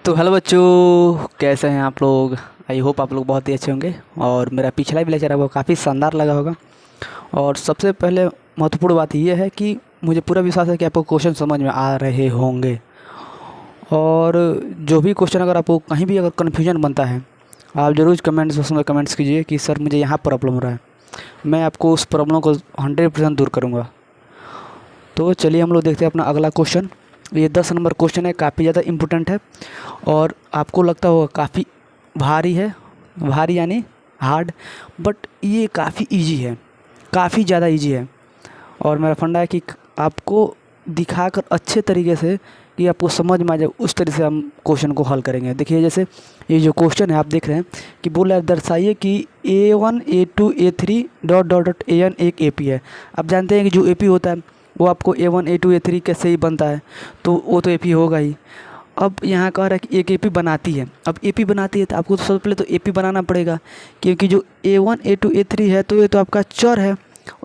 तो हेलो बच्चों, कैसे हैं आप लोग। आई होप आप लोग बहुत ही अच्छे होंगे। और मेरा पिछला भी लेक्चर है वो काफ़ी शानदार लगा होगा। और सबसे पहले महत्वपूर्ण बात यह है कि मुझे पूरा विश्वास है कि आपको क्वेश्चन समझ में आ रहे होंगे। और जो भी क्वेश्चन अगर आपको कहीं भी अगर कन्फ्यूजन बनता है, आप ज़रूर कमेंट्स बॉक्स में कमेंट्स कीजिए कि सर मुझे यहाँ प्रॉब्लम हो रहा है। मैं आपको उस प्रॉब्लम को 100% दूर करूँगा। तो चलिए हम लोग देखते हैं अपना अगला क्वेश्चन। ये 10 नंबर क्वेश्चन है, काफ़ी ज़्यादा इम्पोर्टेंट है और आपको लगता होगा काफ़ी भारी है। भारी यानी हार्ड, बट ये काफ़ी इजी है, काफ़ी ज़्यादा इजी है। और मेरा फंडा है कि आपको दिखाकर अच्छे तरीके से कि आपको समझ में आ जाए, उस तरीके से हम क्वेश्चन को हल करेंगे। देखिए जैसे ये जो क्वेश्चन है आप देख रहे हैं कि बोला है दर्शाइए कि A1 A2 A3 dot dot dot AN एक AP है। आप जानते हैं कि जो AP होता है वो आपको A1 A2 A3 कैसे ही बनता है, तो वो तो AP होगा ही। अब यहाँ कह रहा है कि एक AP बनाती है। अब AP बनाती है तो आपको तो सबसे पहले तो AP बनाना पड़ेगा, क्योंकि जो A1 A2 A3 है तो ये तो आपका चर है,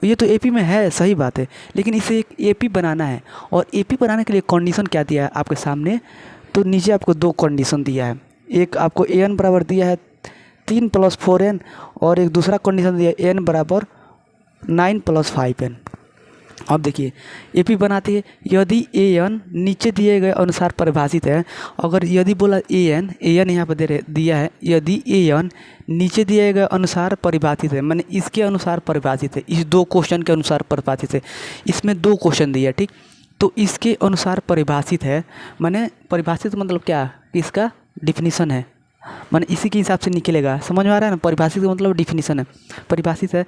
ये तो AP में है, सही बात है। लेकिन इसे एक AP बनाना है, और AP बनाने के लिए कंडीशन क्या दिया है आपके सामने, तो नीचे आपको दो कंडीशन दिया है। एक आपको AN बराबर दिया है 3 + 4n, और एक दूसरा कंडीशन दिया है n बराबर 9 + 5n। अब देखिए AP बनाती है यदि AN नीचे दिए गए अनुसार परिभाषित है। अगर यदि बोला AN यहाँ पर दिया है, यदि AN नीचे दिए गए अनुसार परिभाषित है, मैंने इसके अनुसार परिभाषित है, इस दो क्वेश्चन के अनुसार परिभाषित है। इसमें दो क्वेश्चन दिया है, ठीक। तो इसके अनुसार परिभाषित है, मैंने परिभाषित मतलब क्या, इसका डिफिनीसन है, मैंने इसी के हिसाब से निकलेगा। समझ में आ रहा है ना, परिभाषित का मतलब डिफिनीसन है, परिभाषित है।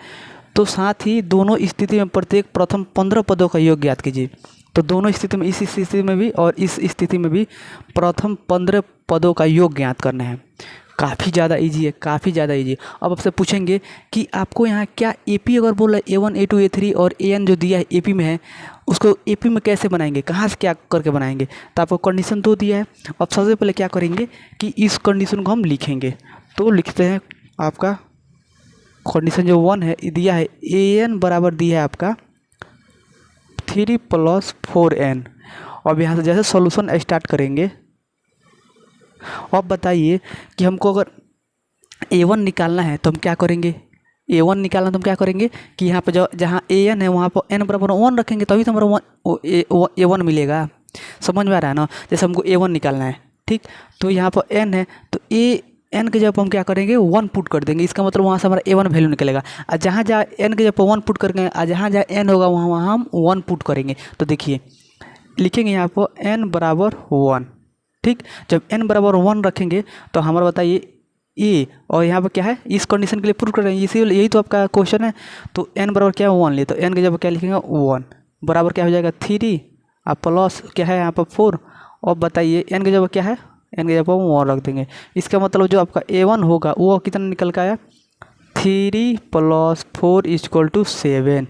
तो साथ ही दोनों स्थिति में प्रत्येक प्रथम 15 पदों का योग ज्ञात कीजिए। तो दोनों स्थिति में, इस स्थिति में भी और इस स्थिति में भी प्रथम 15 पदों का योग ज्ञात करना है। काफ़ी ज़्यादा इजी है, काफ़ी ज़्यादा इजी। अब आपसे पूछेंगे कि आपको यहाँ क्या AP अगर बोला A1 A2 A3 और AN जो दिया है AP में है, उसको AP में कैसे बनाएंगे, कहाँ से क्या करके बनाएंगे। तो आपको कंडीशन दो दिया है। अब सबसे पहले क्या करेंगे कि इस कंडीशन को हम लिखेंगे। तो लिखते हैं, आपका कंडीशन जो 1 है दिया है AN बराबर दिया है आपका 3 + 4n। अब यहाँ से जैसे सॉल्यूशन स्टार्ट करेंगे, अब बताइए कि हमको अगर A1 निकालना है तो हम क्या करेंगे। A1 निकालना तो हम क्या करेंगे कि यहाँ पर जहाँ AN है वहाँ पर n बराबर 1 रखेंगे, तभी तो हमारा A1 मिलेगा। समझ में आ रहा है ना। जैसे हमको A1 निकालना है, ठीक, तो यहाँ पर n है तो n के जब हम क्या करेंगे 1 पुट कर देंगे। इसका मतलब वहाँ से हमारा A1 वैल्यू निकलेगा। और जहाँ जहाँ n के जब 1 पुट करेंगे, और जहाँ जहाँ n होगा वहाँ वहाँ हम 1 पुट करेंगे। तो देखिए लिखेंगे यहाँ पर n बराबर 1, ठीक। जब n बराबर 1 रखेंगे तो हमारा बताइए ए, और यहाँ पर क्या है, इस कंडीशन के लिए प्रूव कर रहे हैं, इसी यही तो आपका क्वेश्चन है। तो n बराबर क्या है 1 लिए, तो n के जब क्या लिखेंगे 1 बराबर क्या हो जाएगा 3, और प्लस क्या है यहाँ पर 4। और बताइए n के जब क्या है, n के जब 1 रख देंगे। इसका मतलब जो आपका A1 होगा वो कितना निकल का आया 3 + 4 = 7।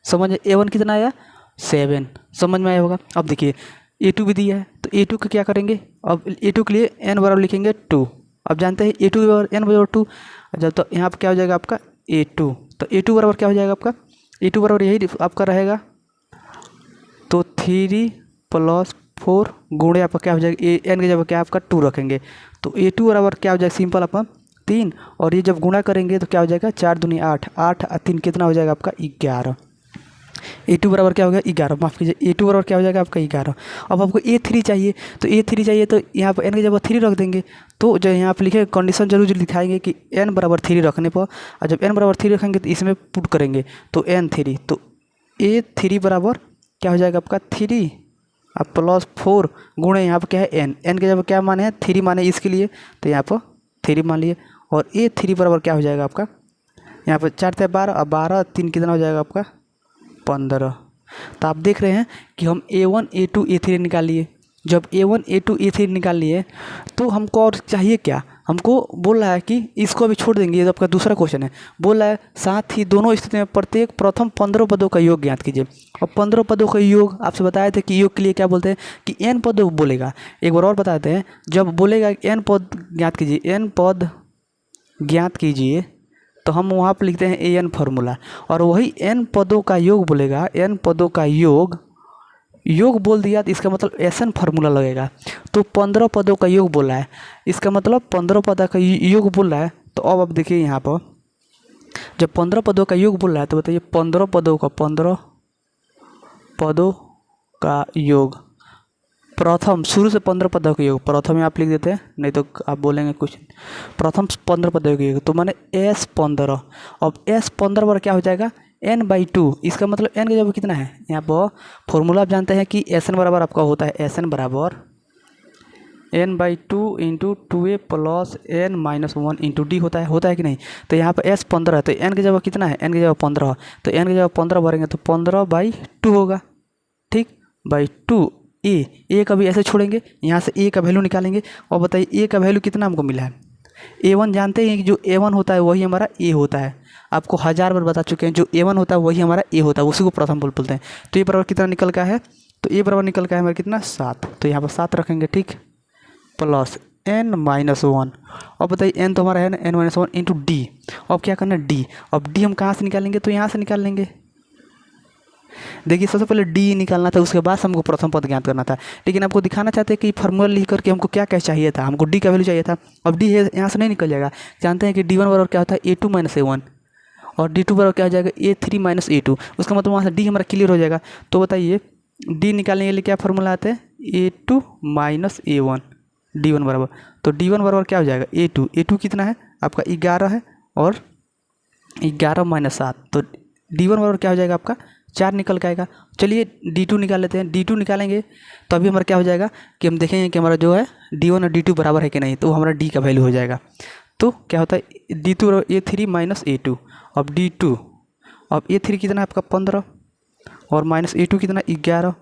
समझ A1 कितना आया 7, समझ में आया होगा। अब देखिए A2 भी दिया है, तो A2 का क्या करेंगे। अब A2 के लिए n बराबर लिखेंगे 2। अब जानते हैं A2 बराबर n बराबर 2। जब तो यहाँ पर क्या हो जाएगा आपका A2, तो A2 बराबर क्या हो जाएगा आपका, A2 बराबर यही आपका रहेगा, तो 3 + 4 गुणे आपका क्या हो जाएगा n के जब क्या आपका 2 रखेंगे, तो A2 बराबर क्या हो जाएगा सिंपल आपका 3। और ये जब गुणा करेंगे तो क्या हो जाएगा 4 दूनी 8, 8 और 3 कितना हो जाएगा आपका 11। A2 बराबर क्या हो गया 11, माफ़ कीजिए A2 बराबर क्या हो जाएगा आपका 11। अब आपको A3 चाहिए, तो A3 चाहिए तो यहाँ पर n के जब 3 रख देंगे। तो जो यहाँ पर लिखे कंडीशन जरूर दिखाएंगे कि n बराबर 3 रखने पर, और जब n बराबर 3 रखेंगे तो इसमें पुट करेंगे तो n3, तो A3 बराबर क्या हो जाएगा आपका 3 अब + 4 गुणे यहाँ पर क्या है n के जब क्या माने हैं 3 माने इसके लिए, तो यहाँ पर 3 मान लिए। और A3 बराबर क्या हो जाएगा आपका, यहाँ पर 4 × 12, और 12 3 कितना हो जाएगा आपका 15। तो आप देख रहे हैं कि हम A1 A2 A3 निकाल लिए। जब A1 A2 A3 निकाल लिए तो हमको और चाहिए क्या, हमको बोल रहा है कि इसको अभी छोड़ देंगे, ये तो आपका दूसरा क्वेश्चन है। बोल रहा है साथ ही दोनों स्थिति में प्रत्येक प्रथम 15 पदों का योग ज्ञात कीजिए। और 15 पदों का योग आपसे बताए थे कि योग के लिए क्या बोलते हैं कि n पद बोलेगा। एक बार और बताते हैं, जब बोलेगा n पद ज्ञात कीजिए, n पद ज्ञात कीजिए, तो हम वहाँ पर लिखते हैं AN फार्मूला। और वही n पदों का योग बोलेगा, n पदों का योग योग बोल दिया तो इसका मतलब एसन फार्मूला लगेगा। तो 15 पदों का योग बोला है, इसका मतलब 15 पदों का योग बोल रहा है। तो अब आप देखिए यहाँ पर जब 15 पदों का योग बोल रहा है तो बताइए 15 पदों का योग, प्रथम शुरू से 15 पदों का योग प्रथम में आप लिख देते हैं, नहीं तो आप बोलेंगे कुछ। प्रथम 15 पदों का योग तो माने S15। अब S15 पर क्या हो जाएगा n/2। इसका मतलब n का जब कितना है, यहाँ पर फॉर्मूला आप जानते हैं कि Sn बराबर आपका होता है Sn बराबर n/2 into 2a plus n-1 into D होता है कि नहीं। तो यहाँ पर S15 है तो n की जगह कितना है, n की जगह 15, तो n की जगह 15 भरेंगे तो 15/2 होगा, ठीक, /2। ए का भी ऐसे छोड़ेंगे, यहाँ से ए का वैल्यू निकालेंगे। और बताइए ए का वैल्यू कितना हमको मिला है, A1 जानते हैं कि जो A1 होता है वही हमारा ए होता है, आपको 1000 बार बता चुके हैं, जो A1 होता है वही हमारा ए होता है, उसी को प्रथम बोलते हैं। तो ये बराबर कितना निकल का है, तो ए बराबर निकल का है हमारा कितना 7, तो यहाँ पर 7 रखेंगे, ठीक, प्लस n-1। अब बताइए n तो हमारा है ना n-1 इंटू डी। अब क्या करना है डी, अब डी हम कहाँ से निकालेंगे, तो यहाँ से निकाल लेंगे। देखिए सबसे पहले डी निकालना था, उसके बाद हमको प्रथम पद ज्ञात करना था, लेकिन आपको दिखाना चाहते हैं कि फार्मूला लिख करके हमको क्या क्या चाहिए था, हमको डी का वैल्यू चाहिए था। अब डी यहाँ से नहीं निकल जाएगा, जानते हैं कि d1 बराबर क्या होता है a2 - a1 और d2 बराबर क्या हो जाएगा a3 - a2। उसका मतलब वहाँ से डी हमारा क्लियर हो जाएगा। तो बताइए डी निकालने के लिए क्या फार्मूला आते हैं a2 - a1 d1 बराबर, तो d1 बराबर क्या हो जाएगा a2 कितना है आपका 11 है और 11 - 7, तो d1 बराबर क्या हो जाएगा आपका 4 निकल के आएगा। चलिए d2 निकाल लेते हैं, d2 निकालेंगे तो अभी हमारा क्या हो जाएगा कि हम देखेंगे कि हमारा जो है d1 और d2 बराबर है कि नहीं, तो हमारा d का वैल्यू हो जाएगा। तो क्या होता है d2 a3 - a2, अब d2, अब a3 कितना है आपका 15 और -a2 कितना 11,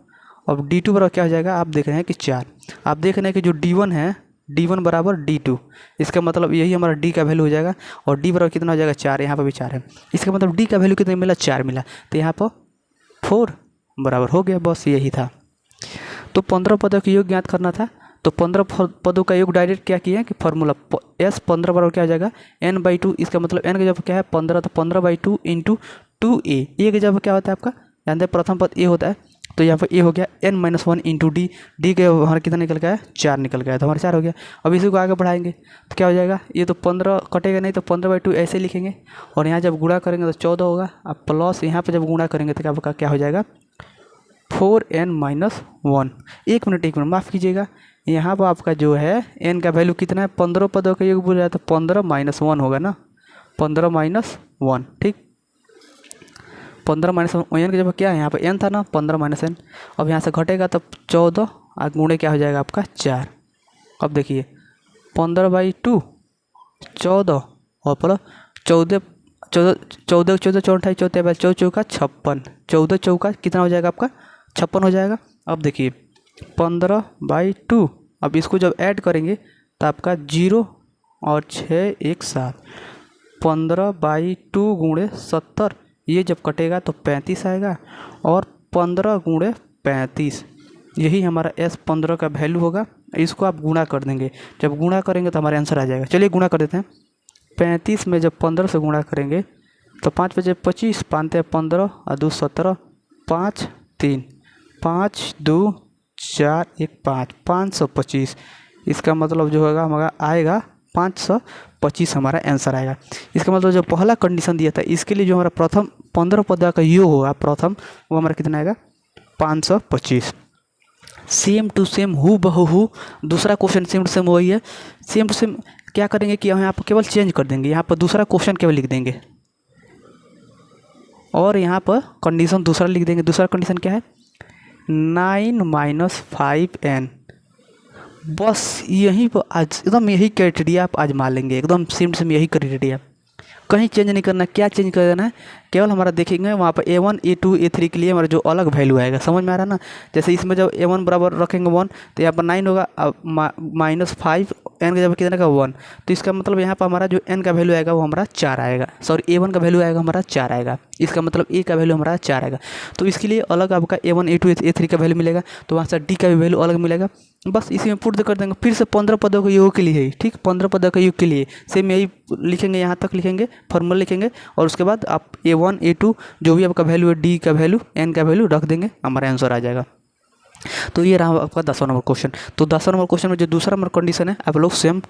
अब d2 बराबर क्या हो जाएगा, आप देख रहे हैं कि 4। आप देख रहे हैं कि जो d1 है d1 बराबर d2, इसका मतलब यही हमारा d का वैल्यू हो जाएगा। और d बराबर कितना हो जाएगा 4, यहाँ पर भी 4 है, इसका मतलब d का वैल्यू कितना मिला 4 मिला, तो यहाँ पर 4 बराबर हो गया, बस यही था। तो 15 पदों का योग ज्ञात करना था, तो 15 पदों का योग डायरेक्ट क्या किया कि फार्मूला S15 बराबर क्या हो जाएगा n/2। इसका मतलब n का जब क्या है 15, तो 15/2 इंटू 2a, ए का जब क्या होता है आपका जानते हैं प्रथम पद ए होता है, तो यहाँ पर ए हो गया n-1 इंटू डी, डी के हमारा कितना निकल गया है 4 निकल गया है, तो हमारा 4 हो गया। अब इसी को आगे बढ़ाएंगे तो क्या हो जाएगा, ये तो 15 कटेगा नहीं, तो 15/2 ऐसे लिखेंगे और यहाँ जब गुणा करेंगे तो 14 होगा। अब प्लस यहाँ पर जब गुणा करेंगे तो आपका क्या हो जाएगा 4n-1। एक मिनट माफ़ कीजिएगा, यहाँ पर आपका जो है n का वैल्यू कितना है 15 पदों का योग बोल रहा है, तो 15 - 1 होगा ना, 15 - 1, ठीक, 15 - 1 के जब क्या है यहाँ पर n था ना 15 - n। अब यहाँ से घटेगा तब 14 और गुणे क्या हो जाएगा आपका 4। अब देखिए 15/2 14 और प्लस 14 14 14 14 24 14 14 चौका 56, 14 चौका कितना हो जाएगा आपका 56 हो जाएगा। अब देखिए 15/2, अब इसको जब ऐड करेंगे तो आपका 0 और 6 1 7, 15/2 गुणे 70, ये जब कटेगा तो 35 आएगा और 15 गुणे 35, यही हमारा S15 का वैल्यू होगा। इसको आप गुणा कर देंगे, जब गुणा करेंगे तो हमारा आंसर आ जाएगा। चलिए गुणा कर देते हैं, 35 में जब 15 से गुणा करेंगे तो 5 बजे 25, 5 15 और 2 17, 5 3 5 2 4 1 5, 525। इसका मतलब जो होगा हमारा आएगा 525 हमारा आंसर आएगा। इसका मतलब जो पहला कंडीशन दिया था इसके लिए जो हमारा प्रथम 15 पदों का योग होगा प्रथम, वो हमारा कितना आएगा 525। सेम टू सेम हु बहू दूसरा क्वेश्चन सेम टू सेम वही है। सेम टू सेम क्या करेंगे कि यहाँ पर केवल चेंज कर देंगे, यहाँ पर दूसरा क्वेश्चन केवल लिख देंगे और यहाँ पर कंडीशन दूसरा लिख देंगे। दूसरा कंडीशन क्या है 9 - 5n। बस यहीं पर आज एकदम यही क्राइटेरिया आप आजमा लेंगे, एकदम सेम सेम यही क्राइटेरिया, कहीं चेंज नहीं करना। क्या चेंज करना है, केवल हमारा देखेंगे वहाँ पर a1 a2 a3 के लिए हमारा जो अलग वैल्यू आएगा, समझ में आ रहा है ना। जैसे इसमें जब a1 बराबर रखेंगे 1 तो यहाँ पर 9 होगा, अब -5 n का जब कितने का 1, तो इसका मतलब यहाँ पर हमारा जो n का वैल्यू आएगा वो हमारा 4 आएगा, सॉरी a1 का वैल्यू आएगा हमारा 4 आएगा, इसका मतलब a का वैल्यू हमारा 4 आएगा। तो इसके लिए अलग आपका a1 a2 a3 का वैल्यू मिलेगा, तो वहाँ से d का भी वैल्यू अलग मिलेगा। बस इसी में पुट कर देंगे। फिर से 15 पदों के योग के लिए ही, ठीक, 15 पदों के योग के लिए सेम यही लिखेंगे, यहाँ तक लिखेंगे फॉर्मूला लिखेंगे और उसके बाद आप a1 a2 जो भी आपका वैल्यू है d का वैल्यू n का वैल्यू रख देंगे, हमारा आंसर आ जाएगा। तो ये रहा आपका 10वां नंबर क्वेश्चन। तो 10वां नंबर क्वेश्चन में जो दूसरा नंबर कंडीशन है आप लोग सेम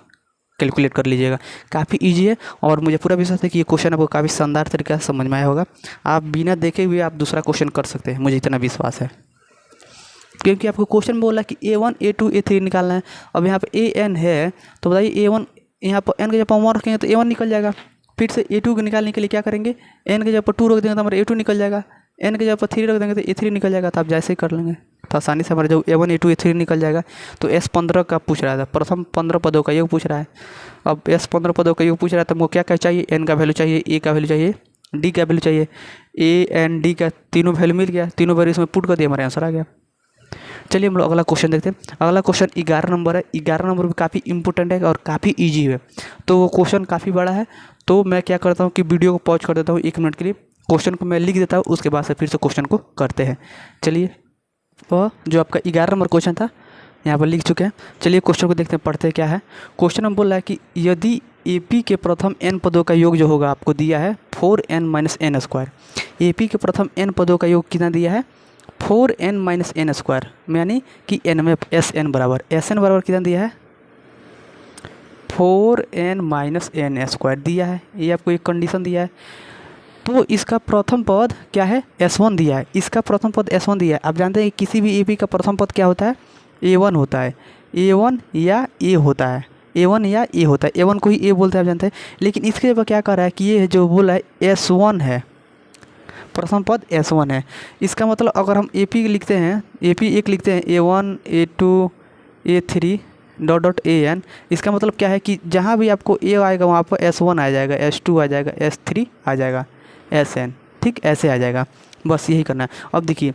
कैलकुलेट कर लीजिएगा। काफ़ी इजी है और मुझे पूरा विश्वास है कि ये क्वेश्चन आपको काफ़ी शानदार तरीके से समझ में आया होगा। आप बिना देखे हुए आप दूसरा क्वेश्चन कर सकते हैं, मुझे इतना विश्वास है। क्योंकि आपको क्वेश्चन में बोला कि A1 A2 A3 निकालना है। अब यहाँ पे AN है तो बताइए A1 यहाँ पर n के जब पर 1 रखेंगे तो A1 निकल जाएगा। फिर से A2 को निकालने के लिए क्या करेंगे, n के जब पर 2 रख देंगे तो हमारा A2 निकल जाएगा, n के जब पर 3 रख देंगे तो A3 निकल जाएगा। तो आप जैसे ही कर लेंगे तो आसानी से हमारा जो A1 A2 A3 निकल जाएगा। तो S15 का पूछ रहा था, प्रथम 15 पदों का योग पूछ रहा है। अब S15 पदों का योग पूछ रहा है तो हमको क्या क्या चाहिए, n का वैल्यू चाहिए, a का वैल्यू चाहिए, d का वैल्यू चाहिए। a एंड d का तीनों वैल्यू मिल गया, तीनों वैल्यू इसमें पुट कर दिया, हमारा आंसर आ गया। चलिए हम लोग अगला क्वेश्चन देखते हैं। अगला क्वेश्चन 11 नंबर है। 11 नंबर भी काफ़ी इंपॉर्टेंट है और काफ़ी इजी है। तो वो क्वेश्चन काफ़ी बड़ा है तो मैं क्या करता हूँ कि वीडियो को पॉज कर देता हूँ 1 मिनट के लिए, क्वेश्चन को मैं लिख देता हूँ, उसके बाद से फिर से क्वेश्चन को करते हैं। चलिए वह जो आपका 11 नंबर क्वेश्चन था यहाँ पर लिख चुके हैं। चलिए क्वेश्चन को देखते हैं, पढ़ते हैं क्या है। क्वेश्चन में बोल रहा है कि यदि AP के प्रथम n पदों का योग जो होगा आपको दिया है 4n - n स्क्वायर। AP के प्रथम n पदों का योग कितना दिया है, 4n - n स्क्वायर, यानी कि n में Sn बराबर, Sn बराबर कितना दिया है, 4n - n स्क्वायर दिया है। ये आपको एक कंडीशन दिया है। तो इसका प्रथम पद क्या है, S1 दिया है। इसका प्रथम पद S1 दिया है। आप जानते हैं किसी भी AP का प्रथम पद क्या होता है, A1 होता है। A1 या A होता है, A1 या A होता है। A1 को ही A बोलते हैं, आप जानते हैं। लेकिन इसके जगह क्या कर रहा है कि ये जो बोला है S1 है, प्रथम पद S1 है। इसका मतलब अगर हम AP लिखते हैं, AP एक लिखते हैं, A1 A2 A3 dot AN, इसका मतलब क्या है कि जहाँ भी आपको A आएगा वहाँ पर S1 आ जाएगा, S2 आ जाएगा, S3 आ जाएगा, SN, ठीक ऐसे आ जाएगा। बस यही करना है। अब देखिए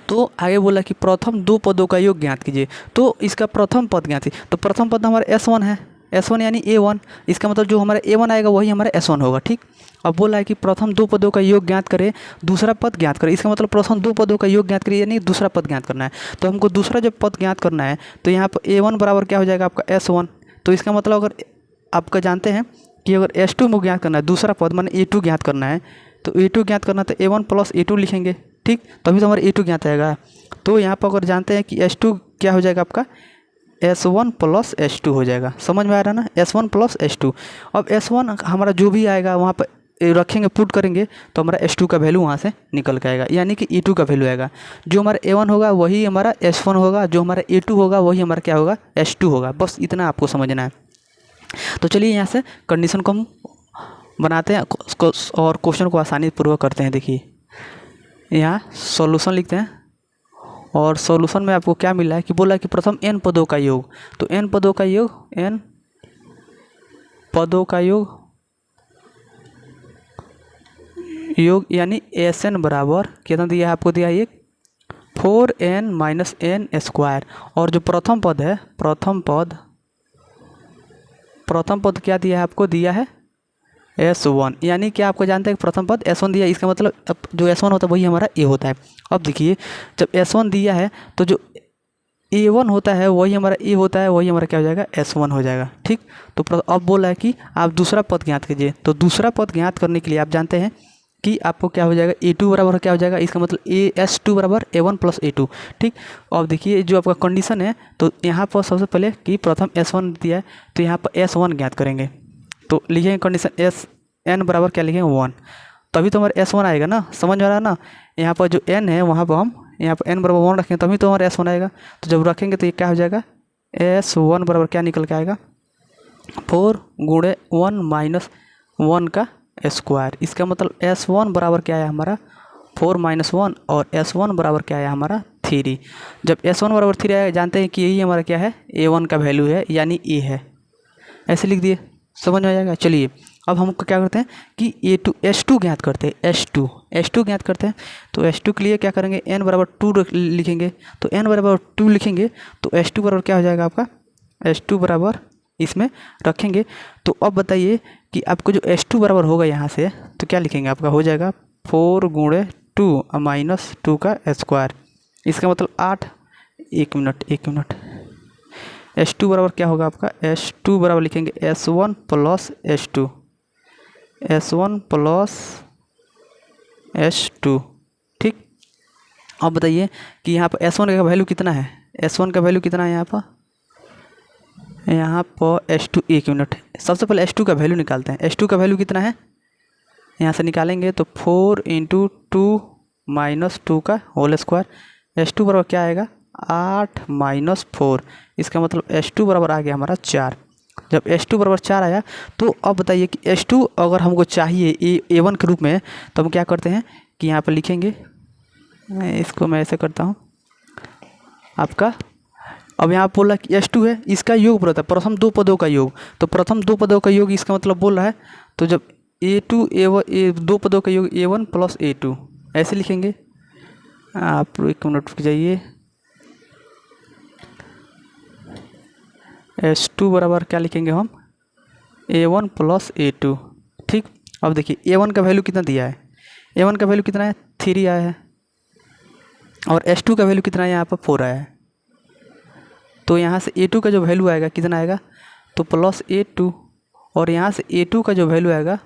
तो आगे बोला कि प्रथम 2 पदों का योग ज्ञात कीजिए। तो इसका प्रथम पद ज्ञात कीजिए। तो प्रथम पद हमारा S1 है, S1 यानी A1। इसका मतलब जो हमारा A1 आएगा वही हमारा S1 होगा, ठीक। अब बोला है कि प्रथम 2 पदों का योग ज्ञात करें, दूसरा पद ज्ञात करें। इसका मतलब प्रथम 2 पदों का योग ज्ञात करिए यानी दूसरा पद ज्ञात करना है। तो हमको दूसरा जब पद ज्ञात करना है तो यहाँ पर A1 बराबर क्या हो जाएगा आपका S1। तो इसका मतलब अगर आपका जानते हैं कि अगर S2 में ज्ञात करना है, दूसरा पद माने A2 ज्ञात करना है, तो A2 ज्ञात करना तो A1 + A2 लिखेंगे, ठीक, तभी तो हमारा A2 ज्ञात आएगा। तो यहाँ पर अगर जानते हैं कि S2 क्या हो जाएगा आपका, S1 + S2 हो जाएगा। समझ में आ रहा है ना, S1 + S2। अब S1 हमारा जो भी आएगा वहाँ पर रखेंगे, पुट करेंगे तो हमारा S2 का वैल्यू वहाँ से निकल के आएगा, यानी कि E2 का वैल्यू आएगा। जो हमारा A1 होगा वही हमारा S1 होगा, जो हमारा A2 होगा वही हमारा क्या होगा, S2 होगा। बस इतना आपको समझना है। तो चलिए यहाँ से कंडीशन को हम बनाते हैं और क्वेश्चन को आसानी पूर्वक करते हैं। देखिए यहाँ सॉल्यूशन लिखते हैं और सॉल्यूशन में आपको क्या मिला है कि बोला कि प्रथम n पदों का योग। तो n पदों का योग यानी Sn बराबर कितना दिया है आपको, दिया है 4n - n स्क्वायर। और जो प्रथम पद है, प्रथम पद क्या दिया है आपको, दिया है S1, यानी कि आपको जानते हैं प्रथम पद S1 दिया है। इसका मतलब अब जो S1 होता है वही हमारा A होता है। अब देखिए जब S1 दिया है तो जो A1 होता है वही हमारा A होता है, वही हमारा क्या हो जाएगा, S1 हो जाएगा, ठीक। तो अब बोला है कि आप दूसरा पद ज्ञात कीजिए। तो दूसरा पद ज्ञात करने के लिए आप जानते हैं कि आपको क्या हो जाएगा, A2 बराबर क्या हो जाएगा, इसका मतलब S2 बराबर A1 + A2, ठीक। अब देखिए जो आपका कंडीशन है तो यहाँ पर सबसे पहले कि प्रथम S1 दिया है तो यहाँ पर S1 ज्ञात करेंगे। तो लिखेंगे कंडीशन Sn बराबर क्या लिखेंगे, 1, तभी तो हमारा S1 आएगा ना। समझ में आ रहा है ना, यहाँ पर जो n है वहाँ पर हम यहाँ पर n बराबर 1 रखेंगे तभी तो हमारा S1 आएगा। तो जब रखेंगे तो ये क्या हो जाएगा, S1 बराबर क्या निकल के आएगा, 4 × 1 - 1 का स्क्वायर। इसका मतलब S1 बराबर क्या आया हमारा, 4 - 1, और S1 बराबर क्या आया हमारा, 3। जब S1 बराबर 3 आया, जानते हैं कि यही हमारा क्या है, A1 का वैल्यू है, यानी A है। ऐसे लिख दिए, समझ में आ जाएगा। चलिए अब हम क्या करते हैं कि S2 ज्ञात करते हैं, S2 ज्ञात करते हैं। तो S2 के लिए क्या करेंगे, n बराबर 2 लिखेंगे। तो n बराबर 2 लिखेंगे तो S2 बराबर क्या हो जाएगा आपका, S2 बराबर इसमें रखेंगे। तो अब बताइए कि आपको जो S2 बराबर होगा यहाँ से तो क्या लिखेंगे, आपका हो जाएगा 4 × 2 - 2 का स्क्वायर। इसका मतलब 8, 1 मिनट, S2 बराबर क्या होगा आपका, S2 बराबर लिखेंगे S1 + S2, S1 + S2, ठीक। अब बताइए कि यहाँ पर S1 का वैल्यू कितना है, S1 का वैल्यू कितना है यहाँ पर H2। एक मिनट, सबसे पहले H2 का वैल्यू निकालते हैं। H2 का वैल्यू कितना है, यहाँ से निकालेंगे तो 4 × 2 - 2 का होल स्क्वायर। H2 बराबर क्या आएगा, 8 - 4। इसका मतलब H2 बराबर आ गया हमारा 4। जब H2 बराबर 4 आया तो अब बताइए कि H2 अगर हमको चाहिए A1 के रूप में, तो हम क्या करते हैं कि यहाँ पर लिखेंगे, इसको मैं ऐसे करता हूँ आपका। अब यहाँ बोल रहा है कि H2 है, इसका योग बोला था प्रथम दो पदों का योग, तो प्रथम दो पदों का योग इसका मतलब बोल रहा है। तो जब A2 A1 दो पदों का योग A1 + A2 ऐसे लिखेंगे। आप 1 मिनट रुक जाइए। H2 बराबर क्या लिखेंगे हम, A1 + A2। ठीक, अब देखिए A1 का वैल्यू कितना दिया है, A1 का वैल्यू कितना है, 3 आया है, और H2 का वैल्यू कितना है, यहाँ पर 4 आया है। तो यहाँ से A2 का जो वैल्यू आएगा कितना आएगा, तो +A2, और यहाँ से A2 का जो वैल्यू आएगा,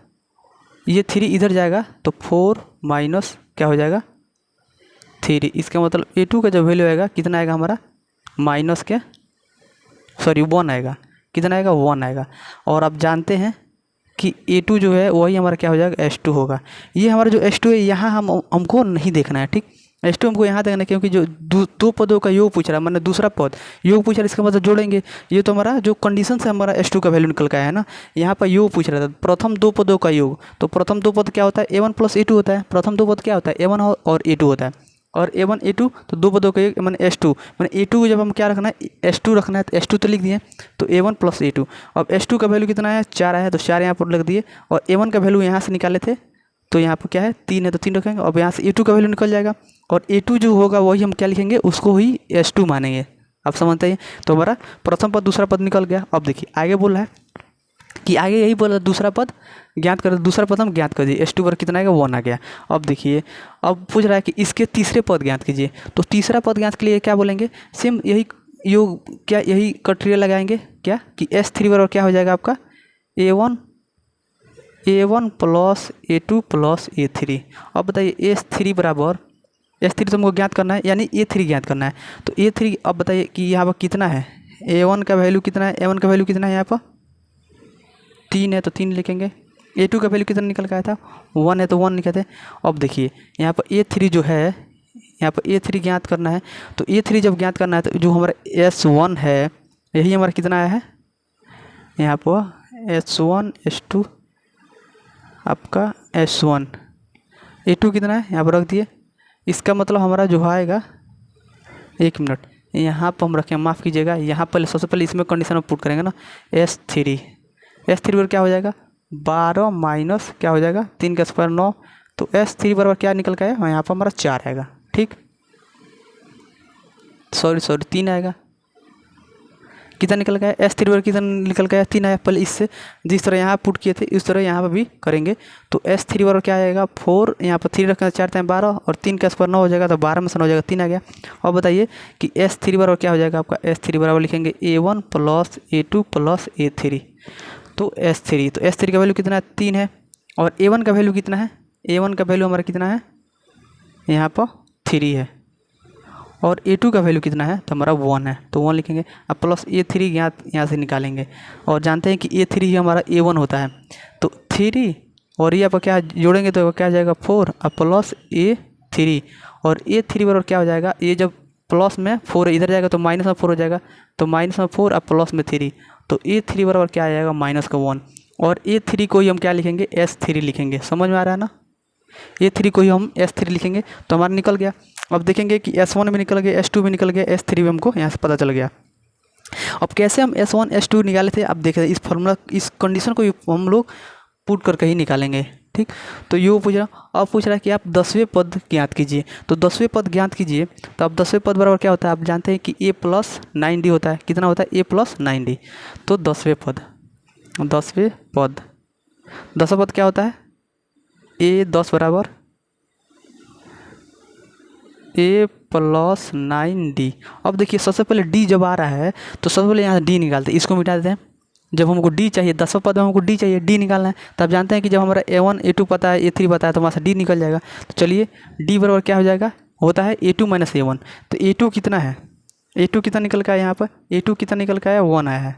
ये 3 इधर जाएगा तो 4 माइनस क्या हो जाएगा 3। इसका मतलब A2 का जो वैल्यू आएगा कितना आएगा हमारा, माइनस क्या, सॉरी 1 आएगा। कितना आएगा, 1 आएगा। और आप जानते हैं कि A2 जो है वही हमारा क्या हो जाएगा, H2 होगा। ये हमारा जो H2 है यहाँ हमको नहीं देखना है। ठीक, H2 हमको यहाँ देखना है, क्योंकि जो दो पदों का योग पूछ रहा है, मैंने दूसरा पद योग पूछ रहा है, इसका मतलब जोड़ेंगे। ये तो हमारा जो कंडीशन से हमारा H2 का वैल्यू निकल का है ना, यहाँ पर योग पूछ रहा था प्रथम दो पदों का योग। तो प्रथम दो पद क्या होता है, A1 + A2 होता है। प्रथम दो पद क्या होता है, A1 और A2 होता है। और A1 A2 तो दो पदों का योग मैंने H2, मैंने A2 जब हम क्या रखना है, H2 रखना है, तो H2 तो लिख दिए। तो A1 + A2, अब H2 का वैल्यू कितना है, 4 आया है, तो 4 यहाँ पर लिख दिए। और A1 का वैल्यू यहाँ से निकाले थे, तो यहाँ पर क्या है, 3 है, तो 3 रखेंगे। अब यहाँ से A2 का वैल्यू निकल जाएगा, और A2 जो होगा वही हम क्या लिखेंगे, उसको ही H2 मानेंगे। आप समझते हैं। तो हमारा प्रथम पद दूसरा पद निकल गया। अब देखिए आगे बोल रहा है कि आगे यही बोला दूसरा पद ज्ञात कर, दूसरा पद हम ज्ञात कर दिए। H2 पर कितना आएगा, 1 आ गया। अब देखिए अब पूछ रहा है कि इसके तीसरे पद ज्ञात कीजिए। तो तीसरा पद ज्ञात के लिए क्या बोलेंगे, सेम यही योग, क्या यही क्राइटेरिया लगाएंगे क्या, कि S3 बराबर क्या हो जाएगा आपका, A1 + A2 + A3। अब बताइए S3 बराबर, S3 तो हमको ज्ञात करना है, यानी A3 ज्ञात करना है। तो A3 अब बताइए कि यहाँ पर कितना है, A1 का वैल्यू कितना है, A1 का वैल्यू कितना है, यहाँ पर 3 है, तो 3 लिखेंगे। A2 का वैल्यू कितना निकल के आया था, 1 है, तो 1 लिखे थे। अब देखिए यहाँ पर A3 जो है, यहाँ पर A3 ज्ञात करना है। तो A3 जब ज्ञात करना है, तो जो हमारा S1 है यही हमारा कितना आया है, यहाँ पर S1 S2 आपका S1, A2 कितना है, यहाँ पर रख दिए। इसका मतलब हमारा जो आएगा, 1 मिनट यहाँ पर हम रखें, माफ़ कीजिएगा, यहाँ पर सबसे पहले इसमें कंडीशन में पुट करेंगे ना, S3 पर क्या हो जाएगा, 12 माइनस क्या हो जाएगा, 3 का स्क्वायर 9। तो S3 बराबर क्या निकल के आया, यहाँ पर हमारा 4 आएगा। ठीक, सॉरी 3 आएगा। कितना निकल गया, S3 बराबर कितना निकल गया, 3 आया। पहले इससे जिस तरह यहाँ पुट किए थे इस तरह यहाँ पर भी करेंगे। तो S3 बराबर क्या आएगा, 4, यहाँ पर 3 रखना, 4 × 12, और 3 का स्क्वायर 9 हो जाएगा, तो 12 में से 9 हो जाएगा, 3 आ गया। और बताइए कि S3 बराबर क्या हो जाएगा आपका, S3 बराबर लिखेंगे A1 + A2 + A3। तो S3 का वैल्यू कितना है, 3 है। और A1 का वैल्यू कितना है, A1 का वैल्यू हमारा कितना है, यहाँ पर 3 है। और A2 का वैल्यू कितना है, तो हमारा 1 है, तो 1 लिखेंगे। अब प्लस A3 ज्ञात यहाँ से निकालेंगे, और जानते हैं कि A3 ही हमारा A1 होता है। तो 3 और ये आप क्या जोड़ेंगे तो क्या आ जाएगा, 4 अब प्लस A3। और A3 बराबर क्या हो जाएगा, ये जब प्लस में 4 इधर जाएगा तो माइनस में 4 हो जाएगा, तो माइनस में 4 अब प्लस में 3। तो A3 बराबर क्या आ जाएगा, -1। और A3 को ही हम क्या लिखेंगे, S3 लिखेंगे। समझ में आ रहा है ना, A3 को ही हम S3 लिखेंगे, तो हमारा निकल गया। अब देखेंगे कि S1 में निकल गया, S2 में निकल गया, S3 में हमको यहाँ से पता चल गया। अब कैसे हम S1 S2 निकाले थे, अब देखें इस फॉर्मूला, इस कंडीशन को हम लोग पुट करके ही निकालेंगे। ठीक, तो ये पूछ रहा, अब पूछ रहा है कि आप 10वें पद ज्ञात कीजिए। तो 10वें पद ज्ञात कीजिए, तो अब 10वें पद बराबर क्या होता है, आप जानते हैं कि A + 9D होता है। कितना होता है, A + 9D। तो 10वें पद 10वें पद क्या होता है, A10 बराबर A + 9D। अब देखिए सबसे पहले D जब आ रहा है तो सबसे पहले यहाँ D निकालते हैं, इसको मिटा देते हैं। जब हमको D चाहिए, 10वें पद में हमको D चाहिए, D निकालना है। तो आप जानते हैं कि जब हमारा A1 A2 पता है, A3 पता है, तो वहाँ से D निकल जाएगा। तो चलिए D बराबर क्या हो जाएगा, होता है A2 माइनस A1। तो A2 कितना है, A2 कितना निकल के आया यहाँ पर, A2 कितना निकल के आया 1 आया है,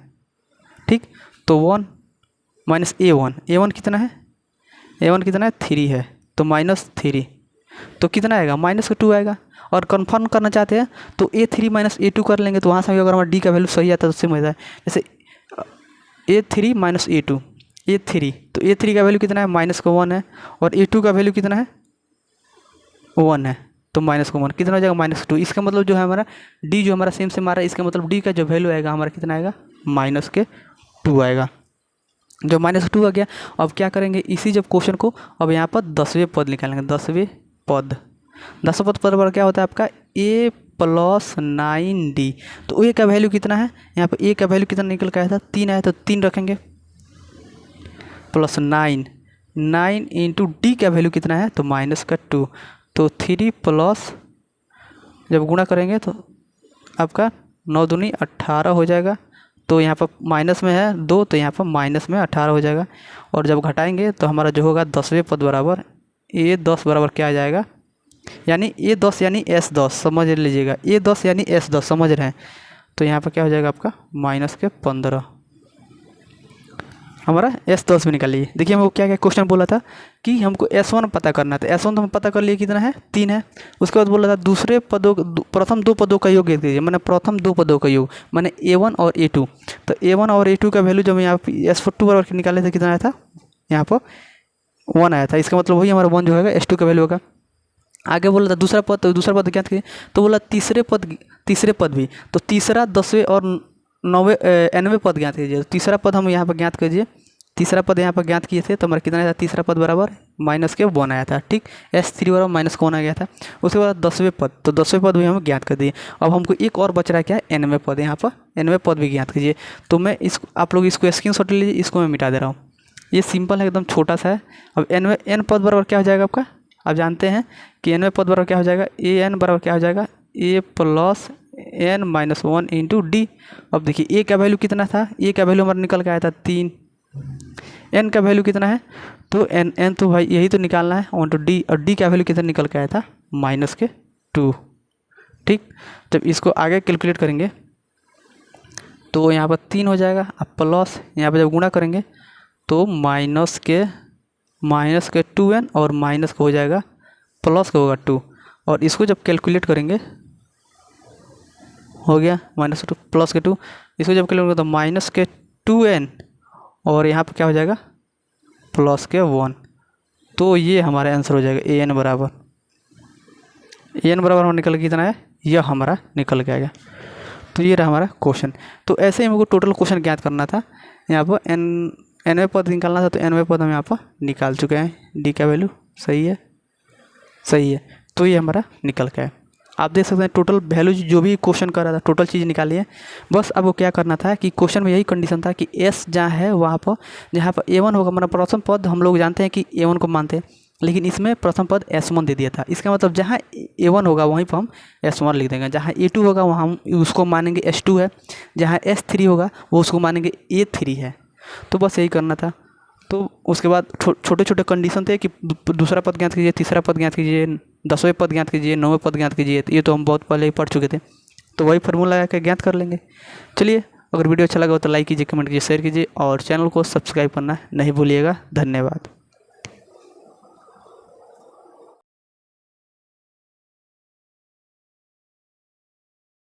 ठीक। तो 1 माइनस A1 कितना है, A1 कितना है 3 है, तो -3, तो कितना आएगा -2 आएगा। और कंफर्म करना चाहते हैं तो A3 माइनस A2 कर लेंगे, तो वहाँ से भी अगर हमारा D का वैल्यू सही आता है तो सेम हो जाता है। जैसे A3 माइनस A2, A3 तो A3 का वैल्यू कितना है -1 है, और A2 का वैल्यू कितना है 1 है, तो -1 कितना हो जाएगा -2। इसका मतलब जो है हमारा D जो हमारा सेम से मारा है, इसका मतलब D का जो वैल्यू आएगा हमारा कितना आएगा -2 आएगा, जो -2 आ गया। अब क्या करेंगे, इसी जब क्वेश्चन को अब यहाँ पर 10वें पद निकालेंगे, 10वें पद पर क्या होता है आपका A + 9D। तो A का वैल्यू कितना है, यहाँ पर A का वैल्यू कितना निकल के आया था 3 आया, तो 3 रखेंगे +9 इंटू D का वैल्यू कितना है तो -2, तो 3 प्लस जब गुणा करेंगे तो आपका 9 दूनी 18 हो जाएगा। तो यहाँ पर माइनस में है 2, तो यहाँ पर माइनस में 18 हो जाएगा। और जब घटाएंगे तो हमारा जो होगा 10वें पद बराबर A10 बराबर क्या आ जाएगा, यानी A10 यानी S10 समझ लीजिएगा, A10 यानी S10 समझ रहे हैं। तो यहाँ पर क्या हो जाएगा आपका -15 हमारा S10 भी निकाल लीजिए। देखिए हमको क्या क्या क्वेश्चन बोला था कि हमको S1 पता करना था, S1 तो हम पता कर लिए कितना है 3 है। उसके बाद बोला था दूसरे पदों प्रथम 2 पदों का योग देख लीजिए, मैंने प्रथम 2 पदों का योग मैंने A1 और A2। तो A1 और A2 का वैल्यू जब यहाँ पर S2 बराबर निकाले थे कितना आया था, यहाँ पर 1 आया था। इसका मतलब वही हमारा 1 जो होगा S2 का वैल्यू होगा। आगे बोला था दूसरा पद, तो दूसरा पद ज्ञात कीजिए, तो बोला तीसरे पद भी, तो तीसरा 10वें और 9वें nवें पद ज्ञात कीजिए। तीसरा पद हम यहाँ पर ज्ञात कीजिए, तीसरा पद यहाँ पर ज्ञात किए थे तो हमारा कितना आया था, तीसरा पद बराबर -1 आया था, ठीक। S3 बराबर -1 आ गया था। उसके बाद 10वें पद, तो 10वें पद भी हम ज्ञात कर दिए। अब हमको एक और बच रहा है क्या, nवें पद, यहाँ पर nवें पद भी ज्ञात कीजिए। तो मैं इसको आप लोग इसको स्क्रीनशॉट लीजिए, इसको मैं मिटा दे रहा हूँ, ये सिंपल है एकदम छोटा सा है। अब n पद बराबर क्या हो जाएगा आपका, आप जानते हैं कि nवें पद बराबर क्या हो जाएगा, an बराबर क्या हो जाएगा A + n - 1 इंटू D। अब देखिए A का वैल्यू कितना था, A का वैल्यू हमारा निकल के आया था 3, n का वैल्यू कितना है तो n तो भाई यही तो निकालना है 1 D, और D का वैल्यू कितना निकल के आया था -2, ठीक। जब इसको आगे कैलकुलेट करेंगे तो यहाँ पर 3 हो जाएगा, अब प्लस यहाँ पर जब गुणा करेंगे तो माइनस के 2n और माइनस का हो जाएगा प्लस का होगा 2, और इसको जब कैलकुलेट करेंगे हो गया -2 प्लस के 2, इसको जब कैलकुलेट तो माइनस के 2n और यहाँ पर क्या हो जाएगा प्लस के 1। तो ये हमारा आंसर हो जाएगा an बराबर हमारा निकल के कितना है, यह हमारा निकल के आएगा। तो ये रहा हमारा क्वेश्चन। तो ऐसे ही हमको टोटल क्वेश्चन ज्ञात करना था, यहाँ पर nवें पद निकालना था, तो nवें पद हम यहाँ पर निकाल चुके हैं। D का वैल्यू सही है, तो ये हमारा निकल के है। आप देख सकते हैं टोटल वैल्यू जो भी क्वेश्चन कर रहा था टोटल चीज़ निकाली है। बस अब वो क्या करना था कि क्वेश्चन में यही कंडीशन था कि S जहाँ है वहाँ पर जहाँ पर A1 होगा, मतलब प्रथम पद हम लोग जानते हैं कि A1 को मानते हैं, लेकिन इसमें प्रथम पद S1 दे दिया था। इसका मतलब जहाँ A1 होगा वहीं पर हम S1 लिख देंगे, जहाँ A2 होगा वहाँ हम उसको मानेंगे S2 है, जहाँ S3 होगा वो उसको मानेंगे A3 है। तो बस यही करना था। तो उसके बाद छोटे छोटे कंडीशन थे कि दूसरा पद ज्ञात कीजिए, तीसरा पद ज्ञात कीजिए, 10वें पद ज्ञात कीजिए, 9वें पद ज्ञात कीजिए। ये तो हम बहुत पहले ही पढ़ चुके थे, तो वही फार्मूला लगा के ज्ञात कर लेंगे। चलिए, अगर वीडियो अच्छा लगा हो तो लाइक कीजिए, कमेंट कीजिए, शेयर कीजिए और चैनल को सब्सक्राइब करना नहीं भूलिएगा। धन्यवाद।